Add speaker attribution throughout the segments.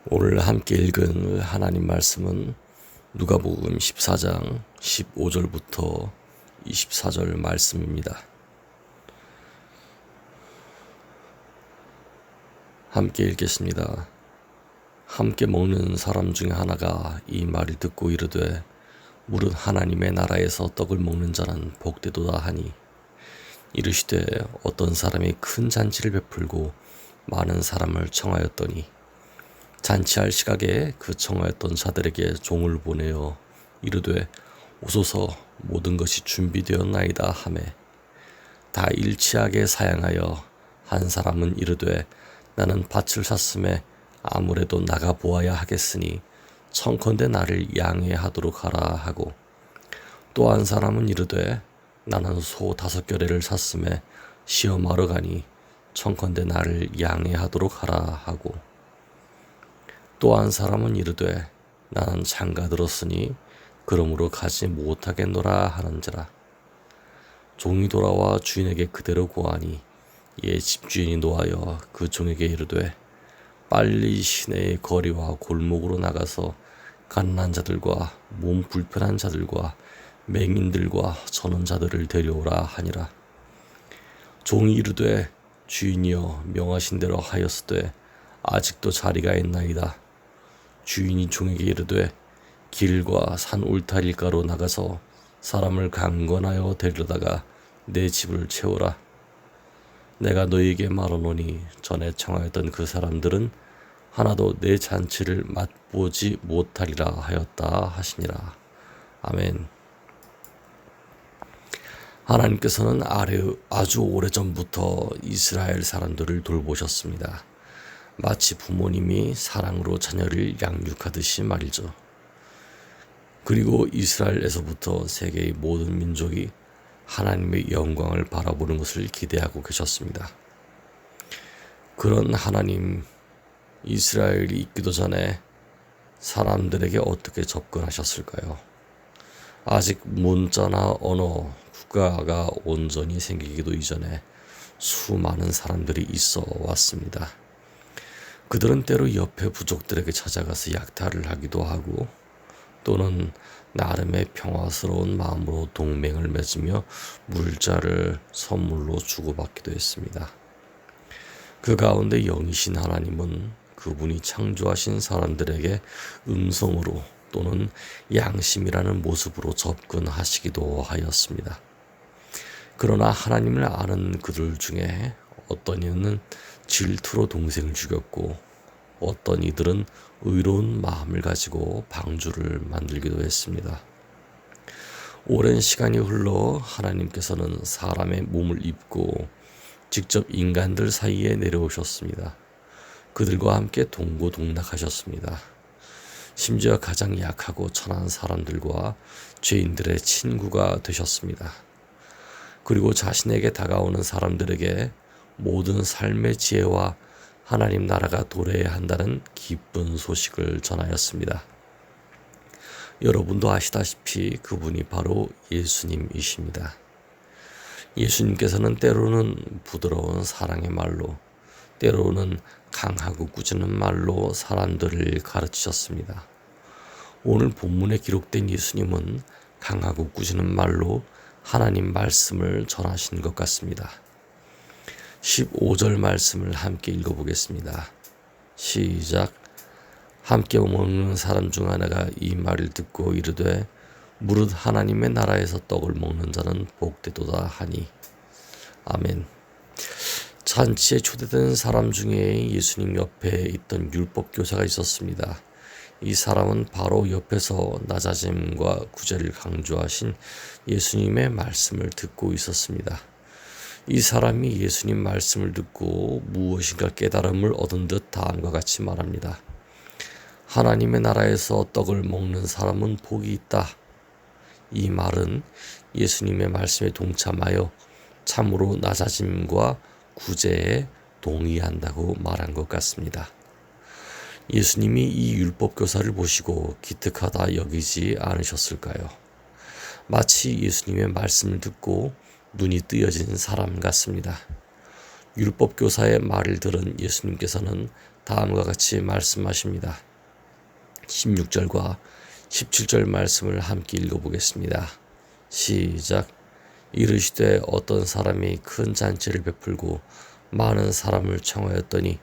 Speaker 1: 오늘 함께 읽은 하나님 말씀은 누가복음 14장 15절부터 24절 말씀입니다. 함께 읽겠습니다. 함께 먹는 사람 중에 하나가 이 말을 듣고 이르되 무릇 하나님의 나라에서 떡을 먹는 자는 복되도다 하니, 이르시되 어떤 사람이 큰 잔치를 베풀고 많은 사람을 청하였더니 잔치할 시각에 그 청하였던 자들에게 종을 보내어 이르되 오소서, 모든 것이 준비되었나이다 하매 다 일치하게 사양하여 한 사람은 이르되 나는 밭을 샀음에 아무래도 나가 보아야 하겠으니 청컨대 나를 양해하도록 하라 하고, 또 한 사람은 이르되 나는 소 5겨레를 샀음에 시험하러 가니 청컨대 나를 양해하도록 하라 하고, 또 한 사람은 이르되 나는 장가 들었으니 그러므로 가지 못하겠노라 하는지라. 종이 돌아와 주인에게 그대로 고하니 이에 집주인이 노하여 그 종에게 이르되 빨리 시내의 거리와 골목으로 나가서 가난한 자들과 몸 불편한 자들과 맹인들과 전원자들을 데려오라 하니라. 종이 이르되 주인이여, 명하신 대로 하였으되 아직도 자리가 있나이다. 주인이 종에게 이르되 길과 산 울타리가로 나가서 사람을 강권하여 데려다가 내 집을 채우라. 내가 너희에게 말하노니 전에 청하였던 그 사람들은 하나도 내 잔치를 맛보지 못하리라 하였다 하시니라. 아멘. 하나님께서는 아주 오래전부터 이스라엘 사람들을 돌보셨습니다. 마치 부모님이 사랑으로 자녀를 양육하듯이 말이죠. 그리고 이스라엘에서부터 세계의 모든 민족이 하나님의 영광을 바라보는 것을 기대하고 계셨습니다. 그런 하나님, 이스라엘이 있기도 전에 사람들에게 어떻게 접근하셨을까요? 아직 문자나 언어, 국가가 온전히 생기기도 이전에 수많은 사람들이 있어 왔습니다. 그들은 때로 옆에 부족들에게 찾아가서 약탈을 하기도 하고, 또는 나름의 평화스러운 마음으로 동맹을 맺으며 물자를 선물로 주고받기도 했습니다. 그 가운데 영이신 하나님은 그분이 창조하신 사람들에게 음성으로 또는 양심이라는 모습으로 접근하시기도 하였습니다. 그러나 하나님을 아는 그들 중에 어떤 이는 질투로 동생을 죽였고, 어떤 이들은 의로운 마음을 가지고 방주를 만들기도 했습니다. 오랜 시간이 흘러 하나님께서는 사람의 몸을 입고 직접 인간들 사이에 내려오셨습니다. 그들과 함께 동고동락하셨습니다. 심지어 가장 약하고 천한 사람들과 죄인들의 친구가 되셨습니다. 그리고 자신에게 다가오는 사람들에게 모든 삶의 지혜와 하나님 나라가 도래해야 한다는 기쁜 소식을 전하였습니다. 여러분도 아시다시피 그분이 바로 예수님이십니다. 예수님께서는 때로는 부드러운 사랑의 말로, 때로는 강하고 꾸짖는 말로 사람들을 가르치셨습니다. 오늘 본문에 기록된 예수님은 강하고 꾸짖는 말로 하나님 말씀을 전하신 것 같습니다. 15절 말씀을 함께 읽어보겠습니다. 시작. 함께 먹는 사람 중 하나가 이 말을 듣고 이르되 무릇 하나님의 나라에서 떡을 먹는 자는 복되도다 하니. 아멘. 잔치에 초대된 사람 중에 예수님 옆에 있던 율법교사가 있었습니다. 이 사람은 바로 옆에서 낮아짐과 구제를 강조하신 예수님의 말씀을 듣고 있었습니다. 이 사람이 예수님 말씀을 듣고 무엇인가 깨달음을 얻은 듯 다음과 같이 말합니다. 하나님의 나라에서 떡을 먹는 사람은 복이 있다. 이 말은 예수님의 말씀에 동참하여 참으로 낮아짐과 구제에 동의한다고 말한 것 같습니다. 예수님이 이 율법교사를 보시고 기특하다 여기지 않으셨을까요? 마치 예수님의 말씀을 듣고 눈이 뜨여진 사람 같습니다. 율법교사의 말을 들은 예수님께서는 다음과 같이 말씀하십니다. 16절과 17절 말씀을 함께 읽어보겠습니다. 시작. 이르시되 어떤 사람이 큰 잔치를 베풀고 많은 사람을 청하였더니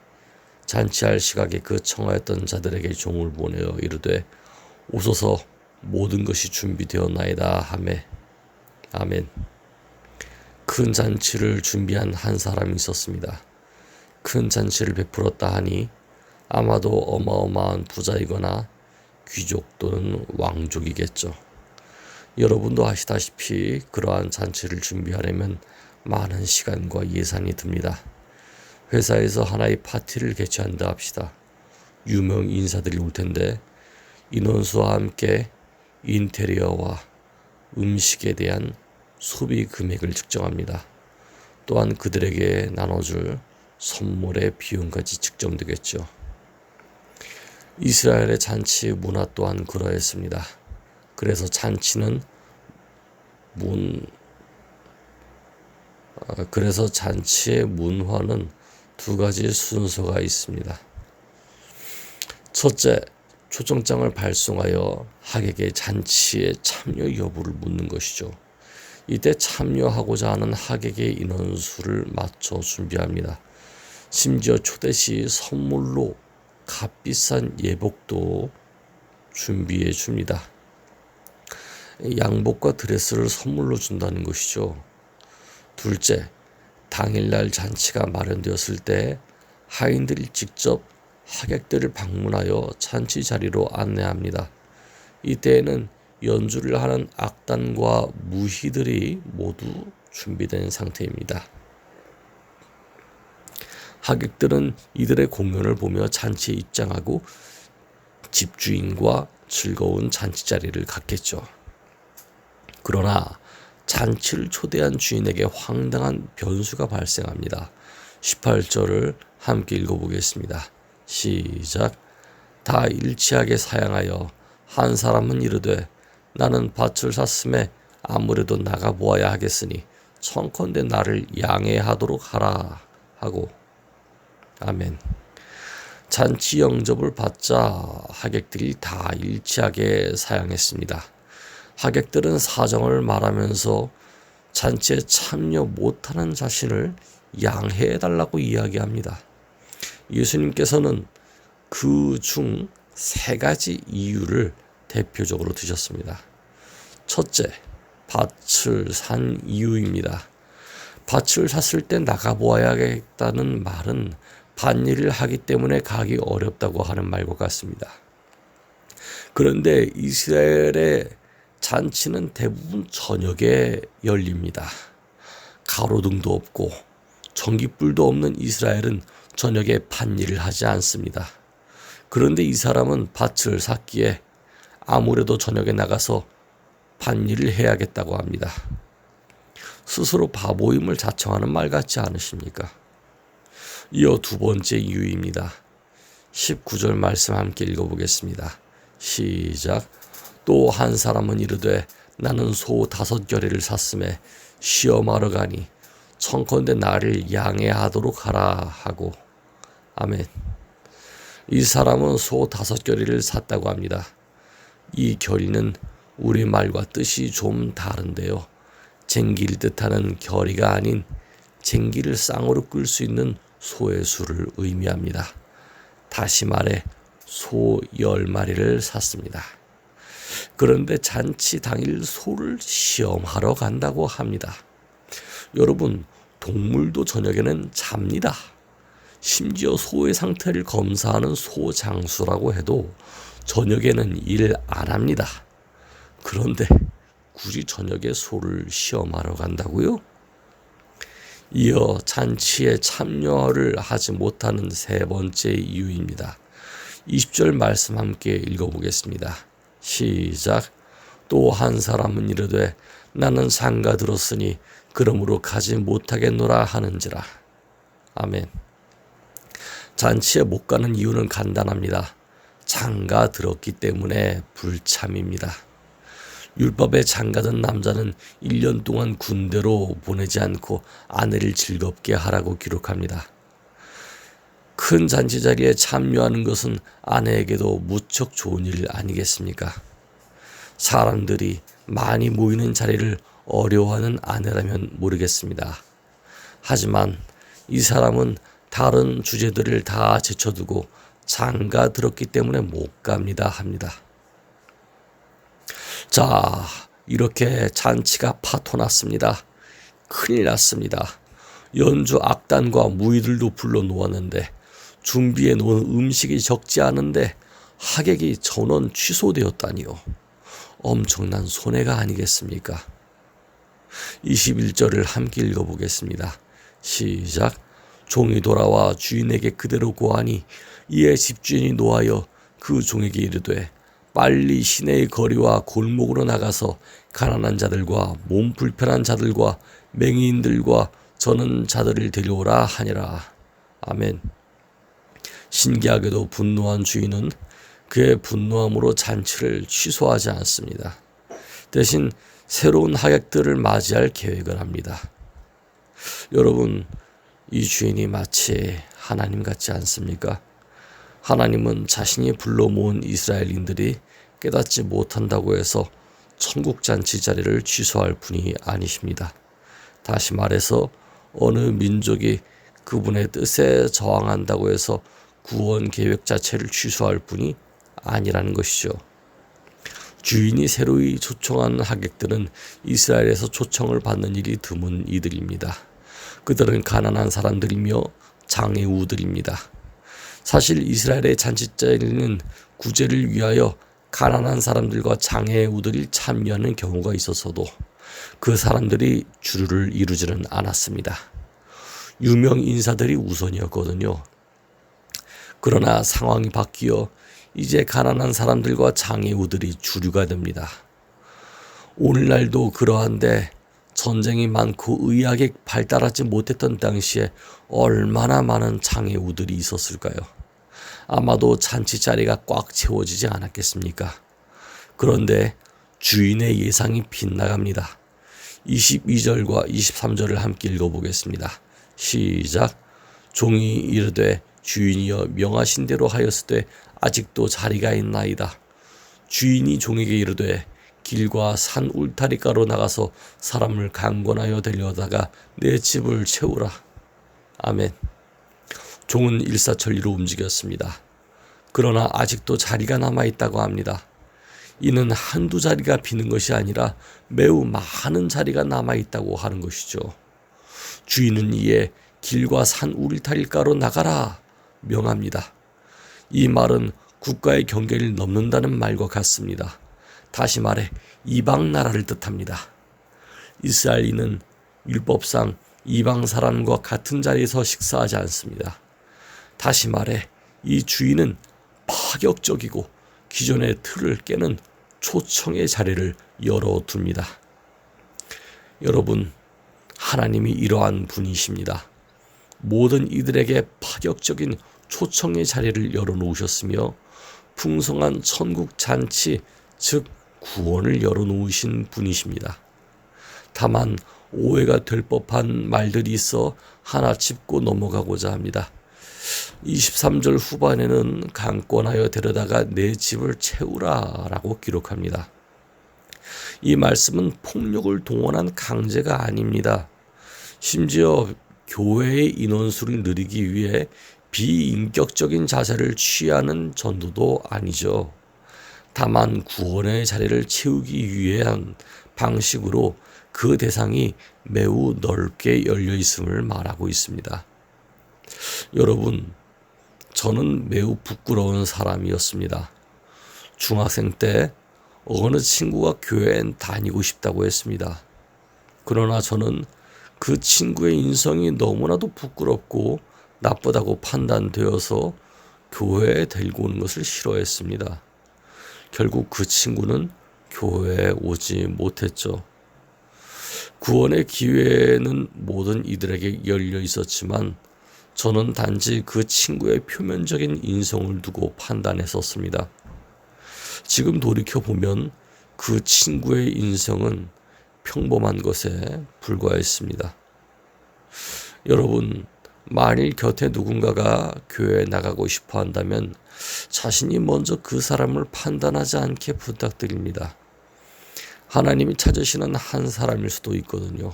Speaker 1: 잔치할 시각에 그 청하였던 자들에게 종을 보내어 이르되 오소서 모든 것이 준비되었나이다 하매. 아멘. 큰 잔치를 준비한 한 사람이 있었습니다. 큰 잔치를 베풀었다 하니 아마도 어마어마한 부자이거나 귀족 또는 왕족이겠죠. 여러분도 아시다시피 그러한 잔치를 준비하려면 많은 시간과 예산이 듭니다. 회사에서 하나의 파티를 개최한다 합시다. 유명 인사들이 올 텐데 인원수와 함께 인테리어와 음식에 대한 소비 금액을 측정합니다. 또한 그들에게 나눠줄 선물의 비용까지 측정되겠죠. 이스라엘의 잔치 문화 또한 그러했습니다. 그래서 잔치 의 문화는 두 가지 순서가 있습니다. 첫째, 초청장을 발송하여 하객의 잔치에 참여 여부를 묻는 것이죠. 이때 참여하고자 하는 하객의 인원수를 맞춰 준비합니다. 심지어 초대 시 선물로 값비싼 예복도 준비해 줍니다. 양복과 드레스를 선물로 준다는 것이죠. 둘째, 당일날 잔치가 마련되었을 때 하인들이 직접 하객들을 방문하여 잔치 자리로 안내합니다. 이때에는 연주를 하는 악단과 무희들이 모두 준비된 상태입니다. 하객들은 이들의 공연을 보며 잔치에 입장하고 집주인과 즐거운 잔치 자리를 갖겠죠. 그러나 잔치를 초대한 주인에게 황당한 변수가 발생합니다. 18절을 함께 읽어보겠습니다. 시작. 다 일치하게 사양하여 한 사람은 이르되 나는 밭을 샀음에 아무래도 나가보아야 하겠으니 청컨대 나를 양해하도록 하라 하고. 아멘. 잔치 영접을 받자 하객들이 다 일치하게 사양했습니다. 하객들은 사정을 말하면서 잔치에 참여 못하는 자신을 양해해달라고 이야기합니다. 예수님께서는 그 중 세 가지 이유를 대표적으로 드셨습니다. 첫째, 밭을 산 이유입니다. 밭을 샀을 때 나가보아야겠다는 말은 밭일을 하기 때문에 가기 어렵다고 하는 말과 같습니다. 그런데 이스라엘의 잔치는 대부분 저녁에 열립니다. 가로등도 없고 전깃불도 없는 이스라엘은 저녁에 밭일을 하지 않습니다. 그런데 이 사람은 밭을 샀기에 아무래도 저녁에 나가서 밭일을 해야겠다고 합니다. 스스로 바보임을 자청하는 말 같지 않으십니까? 이어 두 번째 이유입니다. 19절 말씀 함께 읽어보겠습니다. 시작. 또 한 사람은 이르되 나는 소 5겨레를 샀음에 시험하러 가니 청컨대 나를 양해하도록 하라 하고. 아멘. 이 사람은 소 5겨레를 샀다고 합니다. 이 겨리는 우리말과 뜻이 좀 다른데요. 쟁기를 뜻하는 겨리가 아닌 쟁기를 쌍으로 끌 수 있는 소의 수를 의미합니다. 다시 말해 소 10마리를 샀습니다. 그런데 잔치 당일 소를 시험하러 간다고 합니다. 여러분, 동물도 저녁에는 잡니다. 심지어 소의 상태를 검사하는 소장수라고 해도 저녁에는 일 안 합니다. 그런데 굳이 저녁에 소를 시험하러 간다고요? 이어 잔치에 참여를 하지 못하는 세 번째 이유입니다. 20절 말씀 함께 읽어보겠습니다. 시작. 또 한 사람은 이르되 나는 장가 들었으니 그러므로 가지 못하겠노라 하는지라. 아멘. 잔치에 못 가는 이유는 간단합니다. 장가 들었기 때문에 불참입니다. 율법에 장가든 남자는 1년 동안 군대로 보내지 않고 아내를 즐겁게 하라고 기록합니다. 큰 잔치 자리에 참여하는 것은 아내에게도 무척 좋은 일 아니겠습니까? 사람들이 많이 모이는 자리를 어려워하는 아내라면 모르겠습니다. 하지만 이 사람은 다른 주제들을 다 제쳐두고 장가 들었기 때문에 못 갑니다 합니다. 자, 이렇게 잔치가 파토났습니다. 큰일 났습니다. 연주 악단과 무희들도 불러 놓았는데 준비해 놓은 음식이 적지 않은데 하객이 전원 취소되었다니요. 엄청난 손해가 아니겠습니까? 21절을 함께 읽어보겠습니다. 시작. 종이 돌아와 주인에게 그대로 고하니 이에 집주인이 노하여 그 종에게 이르되 빨리 시내의 거리와 골목으로 나가서 가난한 자들과 몸 불편한 자들과 맹인들과 저는 자들을 데려오라 하니라. 아멘. 신기하게도 분노한 주인은 그의 분노함으로 잔치를 취소하지 않습니다. 대신 새로운 하객들을 맞이할 계획을 합니다. 여러분, 이 주인이 마치 하나님 같지 않습니까? 하나님은 자신이 불러 모은 이스라엘인들이 깨닫지 못한다고 해서 천국 잔치 자리를 취소할 분이 아니십니다. 다시 말해서 어느 민족이 그분의 뜻에 저항한다고 해서 구원 계획 자체를 취소할 분이 아니라는 것이죠. 주인이 새로이 초청한 하객들은 이스라엘에서 초청을 받는 일이 드문 이들입니다. 그들은 가난한 사람들이며 장애우들입니다. 사실 이스라엘의 잔치자리는 구제를 위하여 가난한 사람들과 장애우들이 참여하는 경우가 있었어도 그 사람들이 주류를 이루지는 않았습니다. 유명 인사들이 우선이었거든요. 그러나 상황이 바뀌어 이제 가난한 사람들과 장애우들이 주류가 됩니다. 오늘날도 그러한데 전쟁이 많고 의학이 발달하지 못했던 당시에 얼마나 많은 장애우들이 있었을까요? 아마도 잔치 자리가 꽉 채워지지 않았겠습니까? 그런데 주인의 예상이 빗나갑니다. 22절과 23절을 함께 읽어보겠습니다. 시작. 종이 이르되 주인이여 명하신 대로 하였으되 아직도 자리가 있나이다. 주인이 종에게 이르되 길과 산 울타리가로 나가서 사람을 강권하여 데려다가 내 집을 채우라. 아멘. 종은 일사천리로 움직였습니다. 그러나 아직도 자리가 남아있다고 합니다. 이는 한두 자리가 비는 것이 아니라 매우 많은 자리가 남아있다고 하는 것이죠. 주인은 이에 길과 산 울타리가로 나가라 명합니다. 이 말은 국가의 경계를 넘는다는 말과 같습니다. 다시 말해 이방 나라를 뜻합니다. 이스라엘인은 율법상 이방 사람과 같은 자리에서 식사하지 않습니다. 다시 말해 이 주인은 파격적이고 기존의 틀을 깨는 초청의 자리를 열어둡니다. 여러분, 하나님이 이러한 분이십니다. 모든 이들에게 파격적인 초청의 자리를 열어놓으셨으며 풍성한 천국 잔치, 즉 구원을 열어놓으신 분이십니다. 다만 오해가 될 법한 말들이 있어 하나 짚고 넘어가고자 합니다. 23절 후반에는 강권하여 데려다가 내 집을 채우라 라고 기록합니다. 이 말씀은 폭력을 동원한 강제가 아닙니다. 심지어 교회의 인원수를 늘리기 위해 비인격적인 자세를 취하는 전도도 아니죠. 다만 구원의 자리를 채우기 위한 방식으로 그 대상이 매우 넓게 열려 있음을 말하고 있습니다. 여러분, 저는 매우 부끄러운 사람이었습니다. 중학생 때 어느 친구가 교회에 다니고 싶다고 했습니다. 그러나 저는 그 친구의 인성이 너무나도 부끄럽고 나쁘다고 판단되어서 교회에 데리고 오는 것을 싫어했습니다. 결국 그 친구는 교회에 오지 못했죠. 구원의 기회는 모든 이들에게 열려 있었지만 저는 단지 그 친구의 표면적인 인성을 두고 판단했었습니다. 지금 돌이켜보면 그 친구의 인성은 평범한 것에 불과했습니다. 여러분, 만일 곁에 누군가가 교회에 나가고 싶어 한다면 자신이 먼저 그 사람을 판단하지 않게 부탁드립니다. 하나님이 찾으시는 한 사람일 수도 있거든요.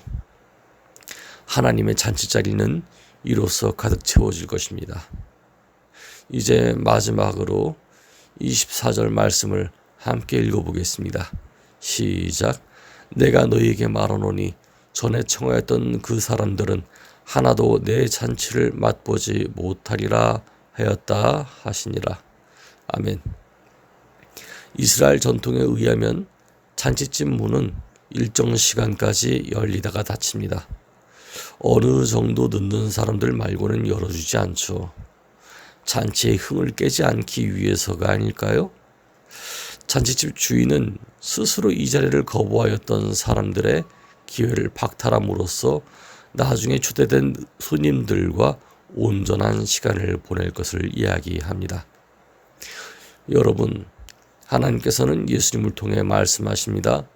Speaker 1: 하나님의 잔치자리는 이로써 가득 채워질 것입니다. 이제 마지막으로 24절 말씀을 함께 읽어보겠습니다. 시작. 내가 너희에게 말하노니 전에 청하였던 그 사람들은 하나도 내 잔치를 맛보지 못하리라 하였다 하시니라. 아멘. 이스라엘 전통에 의하면 잔치집 문은 일정 시간까지 열리다가 닫힙니다. 어느 정도 늦는 사람들 말고는 열어주지 않죠. 잔치의 흥을 깨지 않기 위해서가 아닐까요? 잔치집 주인은 스스로 이 자리를 거부하였던 사람들의 기회를 박탈함으로써 나중에 초대된 손님들과 온전한 시간을 보낼 것을 이야기합니다. 여러분, 하나님께서는 예수님을 통해 말씀하십니다.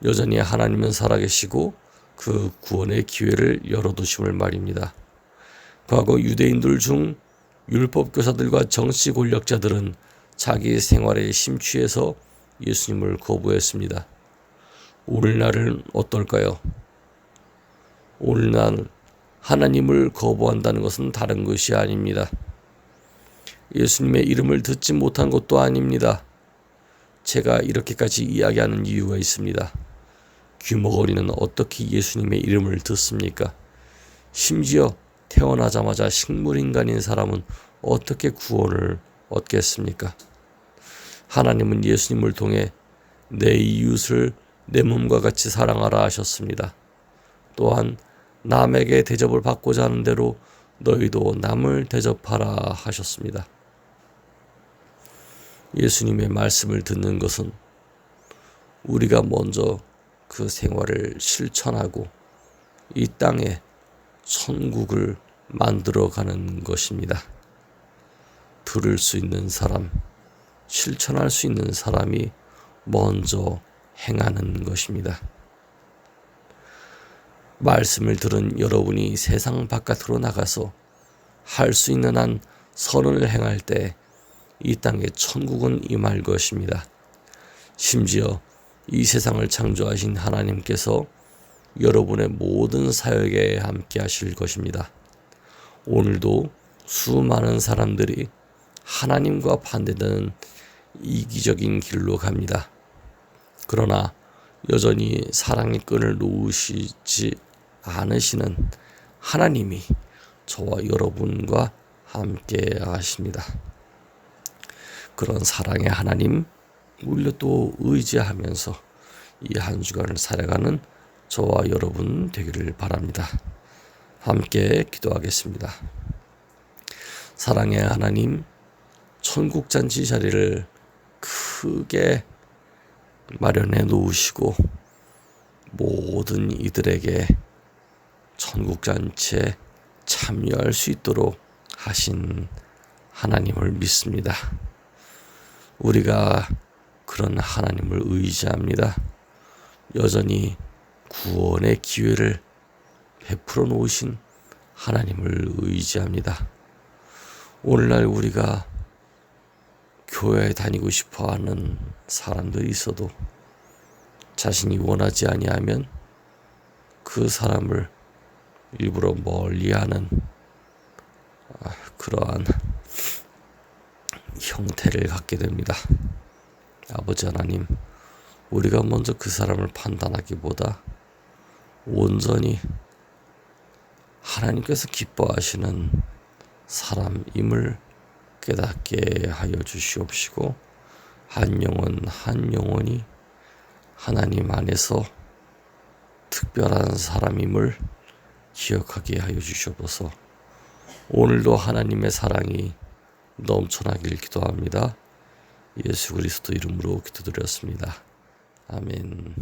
Speaker 1: 여전히 하나님은 살아계시고 그 구원의 기회를 열어두심을 말입니다. 과거 유대인들 중 율법교사들과 정치 권력자들은 자기 생활에 심취해서 예수님을 거부했습니다. 오늘날은 어떨까요? 오늘날 하나님을 거부한다는 것은 다른 것이 아닙니다. 예수님의 이름을 듣지 못한 것도 아닙니다. 제가 이렇게까지 이야기하는 이유가 있습니다. 귀머거리는 어떻게 예수님의 이름을 듣습니까? 심지어 태어나자마자 식물인간인 사람은 어떻게 구원을 얻겠습니까? 하나님은 예수님을 통해 내 이웃을 내 몸과 같이 사랑하라 하셨습니다. 또한 남에게 대접을 받고자 하는 대로 너희도 남을 대접하라 하셨습니다. 예수님의 말씀을 듣는 것은 우리가 먼저 그 생활을 실천하고 이 땅에 천국을 만들어가는 것입니다. 들을 수 있는 사람, 실천할 수 있는 사람이 먼저 행하는 것입니다. 말씀을 들은 여러분이 세상 바깥으로 나가서 할 수 있는 한 선을 행할 때 이 땅에 천국은 임할 것입니다. 심지어 이 세상을 창조하신 하나님께서 여러분의 모든 사역에 함께 하실 것입니다. 오늘도 수많은 사람들이 하나님과 반대되는 이기적인 길로 갑니다. 그러나 여전히 사랑의 끈을 놓으시지 않으시는 하나님이 저와 여러분과 함께 하십니다. 그런 사랑의 하나님 우리가 또 의지하면서 이 한 주간을 살아가는 저와 여러분 되기를 바랍니다. 함께 기도하겠습니다. 사랑의 하나님, 천국잔치 자리를 크게 마련해 놓으시고 모든 이들에게 천국잔치에 참여할 수 있도록 하신 하나님을 믿습니다. 우리가 그런 하나님을 의지합니다. 여전히 구원의 기회를 베풀어 놓으신 하나님을 의지합니다. 오늘날 우리가 교회에 다니고 싶어하는 사람들이 있어도 자신이 원하지 아니하면 그 사람을 일부러 멀리하는 그러한 형태를 갖게 됩니다. 아버지 하나님, 우리가 먼저 그 사람을 판단하기보다 온전히 하나님께서 기뻐하시는 사람임을 깨닫게 하여 주시옵시고 한 영혼 한 영혼이 하나님 안에서 특별한 사람임을 기억하게 하여 주시옵소서. 오늘도 하나님의 사랑이 넘쳐나길 기도합니다. 예수 그리스도 이름으로 기도드렸습니다. 아멘.